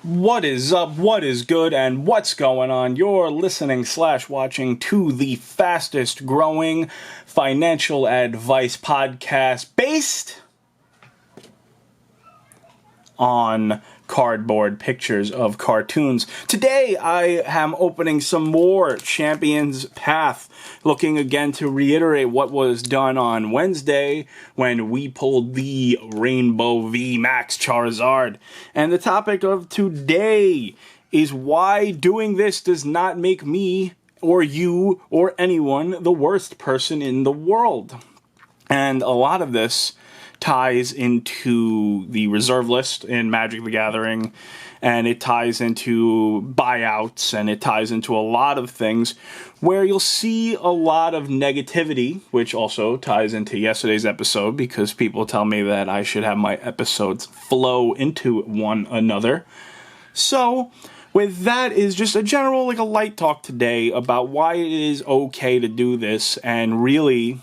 What is up, what is good, and what's going on? You're listening/watching to the fastest growing financial advice podcast based on cardboard pictures of cartoons. Today I am opening some more Champions Path, looking again to reiterate what was done on Wednesday when we pulled the Rainbow V Max Charizard. And the topic of today is why doing this does not make me or you or anyone the worst person in the world. And a lot of this ties into the reserve list in Magic the Gathering, and it ties into buyouts, and it ties into a lot of things where you'll see a lot of negativity, which also ties into yesterday's episode because people tell me that I should have my episodes flow into one another. So with that is just a general, a light talk today about why it is okay to do this, and really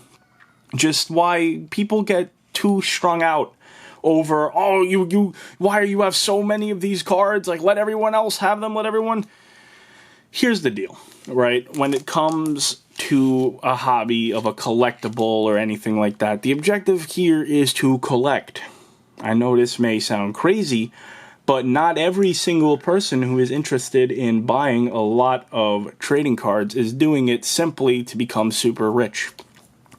just why people get too strung out over, why do you have so many of these cards? Let everyone else have them, let everyone... Here's the deal, right? When it comes to a hobby of a collectible or anything like that, the objective here is to collect. I know this may sound crazy, but not every single person who is interested in buying a lot of trading cards is doing it simply to become super rich.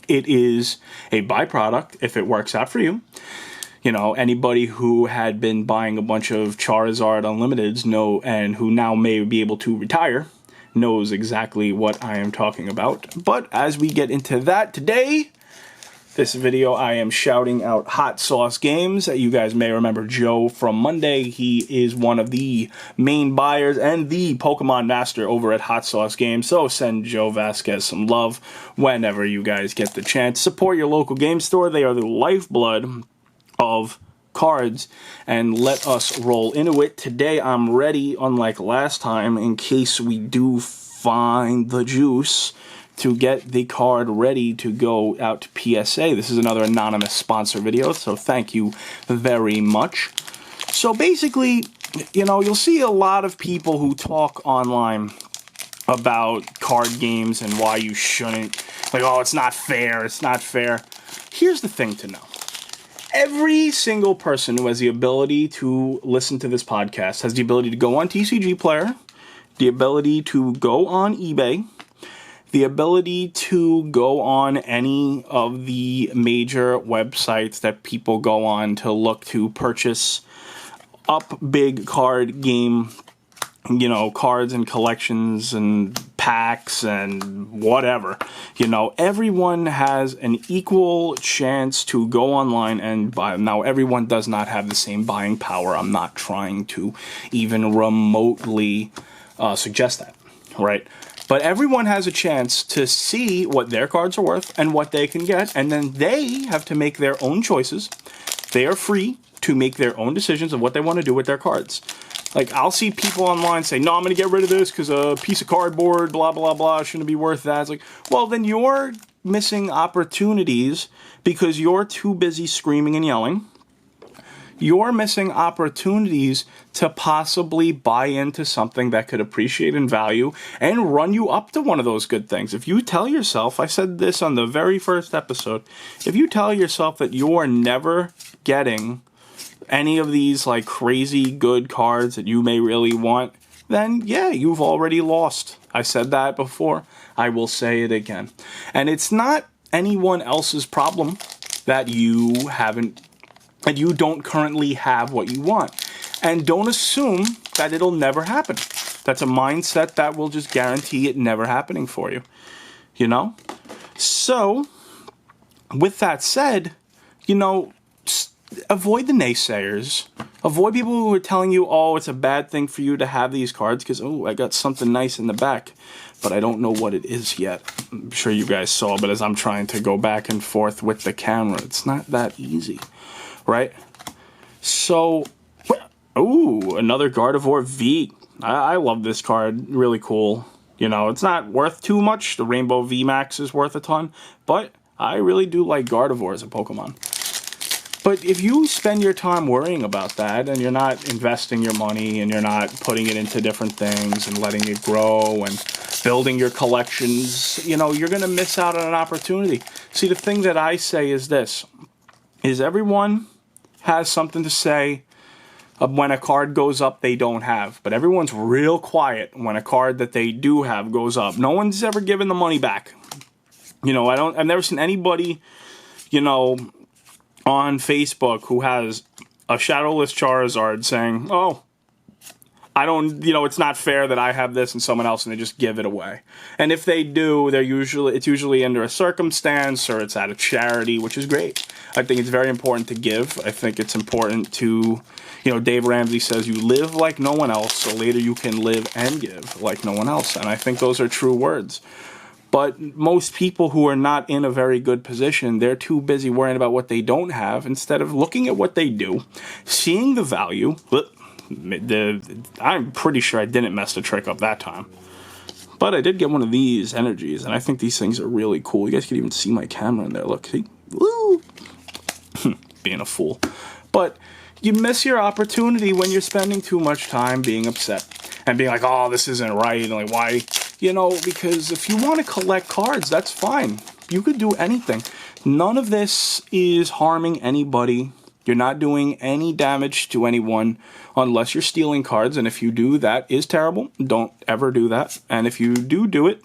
It is a byproduct if it works out for you. You know, anybody who had been buying a bunch of Charizard Unlimiteds and who now may be able to retire knows exactly what I am talking about. But as we get into that today, this video I am shouting out Hot Sauce Games. You guys may remember Joe from Monday. He is one of the main buyers and the Pokemon master over at Hot Sauce Games. So send Joe Vasquez some love whenever you guys get the chance. Support your local game store. They are the lifeblood of cards, and let us roll into it. Today I'm ready, unlike last time, in case we do find the juice, to get the card ready to go out to PSA. This is another anonymous sponsor video, so thank you very much. So basically, you'll see a lot of people who talk online about card games and why you shouldn't. It's not fair, it's not fair. Here's the thing to know. Every single person who has the ability to listen to this podcast has the ability to go on TCG Player, the ability to go on eBay, the ability to go on any of the major websites that people go on to look to purchase up big card game, cards and collections and packs and whatever. Everyone has an equal chance to go online and buy. Now, everyone does not have the same buying power. I'm not trying to even remotely suggest that, right? But everyone has a chance to see what their cards are worth and what they can get, and then they have to make their own choices. They are free to make their own decisions of what they want to do with their cards. I'll see people online say, no, I'm going to get rid of this because a piece of cardboard, blah, blah, blah, shouldn't be worth that. It's well, then you're missing opportunities because you're too busy screaming and yelling. You're missing opportunities to possibly buy into something that could appreciate in value and run you up to one of those good things. If you tell yourself, I said this on the very first episode, if you tell yourself that you're never getting any of these crazy good cards that you may really want, then yeah, you've already lost. I said that before. I will say it again. And it's not anyone else's problem that you don't currently have what you want. And don't assume that it'll never happen. That's a mindset that will just guarantee it never happening for you. So, with that said, avoid the naysayers. Avoid people who are telling you, it's a bad thing for you to have these cards because, I got something nice in the back, but I don't know what it is yet. I'm sure you guys saw, but as I'm trying to go back and forth with the camera, it's not that easy, right? So, another Gardevoir V. I love this card. Really cool. It's not worth too much. The Rainbow V Max is worth a ton, but I really do like Gardevoir as a Pokemon. But if you spend your time worrying about that, and you're not investing your money, and you're not putting it into different things and letting it grow and building your collections, you know, you're going to miss out on an opportunity. See, the thing that I say is this, is everyone has something to say when a card goes up they don't have. But everyone's real quiet when a card that they do have goes up. No one's ever given the money back. You know, I've never seen anybody, you know, on Facebook who has a Shadowless Charizard saying, oh, I don't, you know, it's not fair that I have this and someone else, and they just give it away. And if they do, it's usually under a circumstance, or it's at a charity, which is great. I think it's very important to give. I think it's important to, you know, Dave Ramsey says you live like no one else, so later you can live and give like no one else. And I think those are true words. But most people who are not in a very good position, they're too busy worrying about what they don't have instead of looking at what they do, seeing the value. I'm pretty sure I didn't mess the trick up that time. But I did get one of these energies, and I think these things are really cool. You guys can even see my camera in there. Look, see? Woo! Being a fool. But you miss your opportunity when you're spending too much time being upset and being like, oh, this isn't right, and like, why? You know, because if you want to collect cards, that's fine. You could do anything. None of this is harming anybody. You're not doing any damage to anyone unless you're stealing cards, and if you do, that is terrible. Don't ever do that. And if you do it,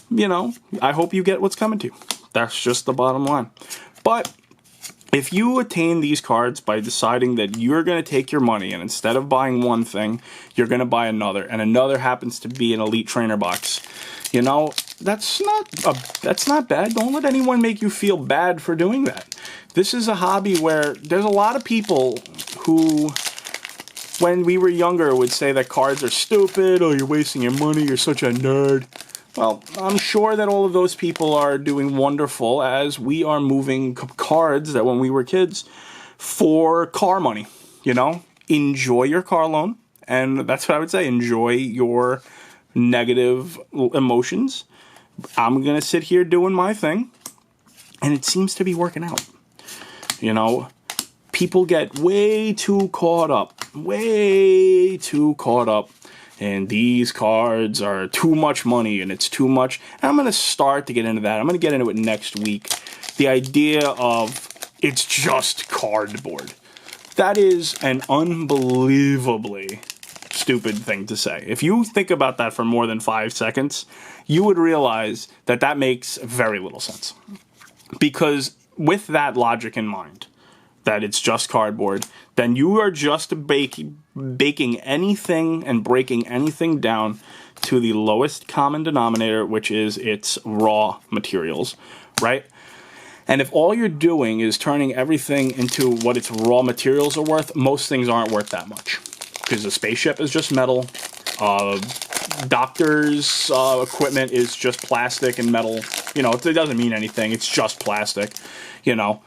you know, I hope you get what's coming to you. That's just the bottom line. But if you attain these cards by deciding that you're going to take your money and instead of buying one thing, you're going to buy another, and another happens to be an Elite Trainer box, you know, that's not bad. Don't let anyone make you feel bad for doing that. This is a hobby where there's a lot of people who, when we were younger, would say that cards are stupid, oh, you're wasting your money, you're such a nerd. Well, I'm sure that all of those people are doing wonderful as we are moving cards that when we were kids for car money, you know? Enjoy your car loan, and that's what I would say. Enjoy your negative emotions. I'm going to sit here doing my thing, and it seems to be working out. You know, people get way too caught up, and these cards are too much money, and it's too much. And I'm going to start to get into that. I'm going to get into it next week. The idea of it's just cardboard. That is an unbelievably stupid thing to say. If you think about that for more than 5 seconds, you would realize that that makes very little sense. Because with that logic in mind, that it's just cardboard, then you are just baking anything and breaking anything down to the lowest common denominator, which is its raw materials, right? And if all you're doing is turning everything into what its raw materials are worth, most things aren't worth that much. Because the spaceship is just metal, doctor's equipment is just plastic and metal. You know, it doesn't mean anything, it's just plastic, you know.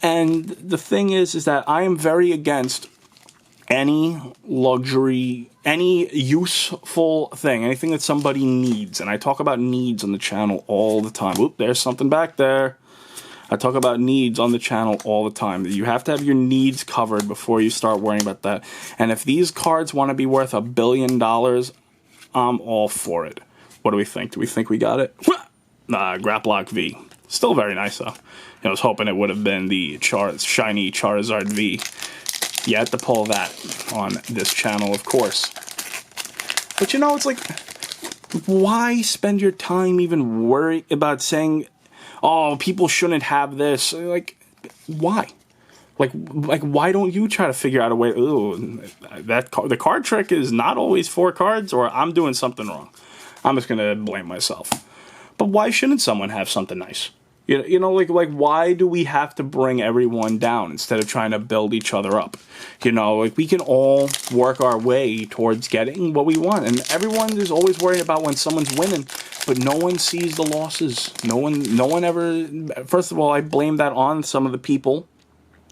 And the thing is that I am very against any luxury, any useful thing, anything that somebody needs. And I talk about needs on the channel all the time. Oop, there's something back there. I talk about needs on the channel all the time. You have to have your needs covered before you start worrying about that. And if these cards want to be worth $1 billion, I'm all for it. What do we think? Do we think we got it? Graplock V. Still very nice, though. I was hoping it would have been the shiny Charizard V. You had to pull that on this channel, of course. But you know, it's like, why spend your time even worrying about saying, oh, people shouldn't have this? Like, why? Like, why don't you try to figure out a way? Ooh, the card trick is not always 4 cards, or I'm doing something wrong. I'm just gonna blame myself. But why shouldn't someone have something nice? You know, like why do we have to bring everyone down instead of trying to build each other up? You know, like we can all work our way towards getting what we want, and everyone is always worried about when someone's winning, but no one sees the losses. No one ever. First of all, I blame that on some of the people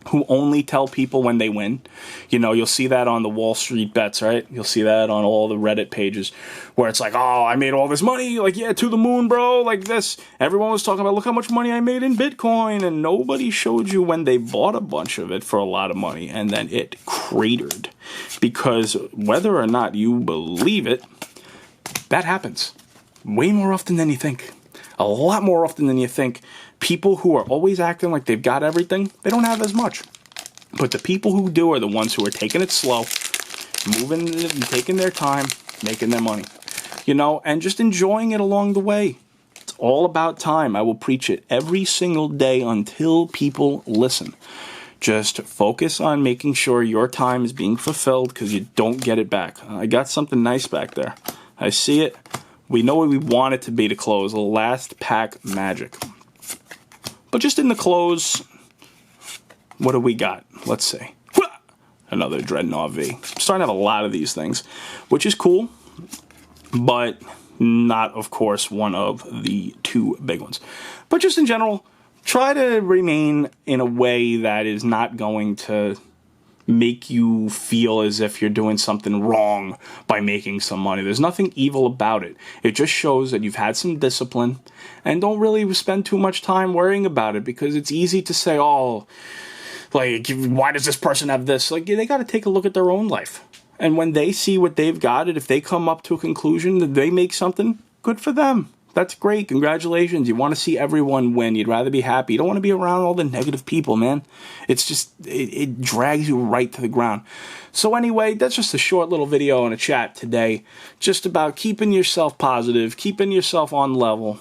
who only tell people when they win. You know, you'll see that on the Wall Street bets, right? You'll see that on all the Reddit pages where it's like, oh, I made all this money, like, yeah, to the moon, bro, like this. Everyone was talking about, look how much money I made in Bitcoin, and nobody showed you when they bought a bunch of it for a lot of money, and then it cratered. Because whether or not you believe it, that happens way more often than you think. A lot more often than you think. People who are always acting like they've got everything, they don't have as much. But the people who do are the ones who are taking it slow, taking their time, making their money. You know, and just enjoying it along the way. It's all about time. I will preach it every single day until people listen. Just focus on making sure your time is being fulfilled because you don't get it back. I got something nice back there. I see it. We know what we want it to be to close. The last pack magic. But just in the close, what do we got? Let's see. Another Dreadnought V. I'm starting to have a lot of these things, which is cool, but not, of course, one of the two big ones. But just in general, try to remain in a way that is not going to make you feel as if you're doing something wrong by making some money. There's nothing evil about it. It just shows that you've had some discipline and don't really spend too much time worrying about it because it's easy to say, oh, like, why does this person have this? Like, they got to take a look at their own life. And when they see what they've got, and if they come up to a conclusion that they make something, good for them. That's great. Congratulations. You want to see everyone win. You'd rather be happy. You don't want to be around all the negative people, man. It's just, it drags you right to the ground. So anyway, that's just a short little video and a chat today. Just about keeping yourself positive, keeping yourself on level.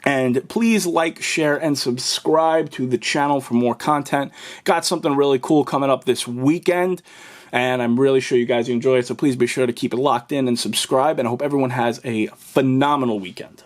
And please like, share, and subscribe to the channel for more content. Got something really cool coming up this weekend. And I'm really sure you guys enjoy it. So please be sure to keep it locked in and subscribe. And I hope everyone has a phenomenal weekend.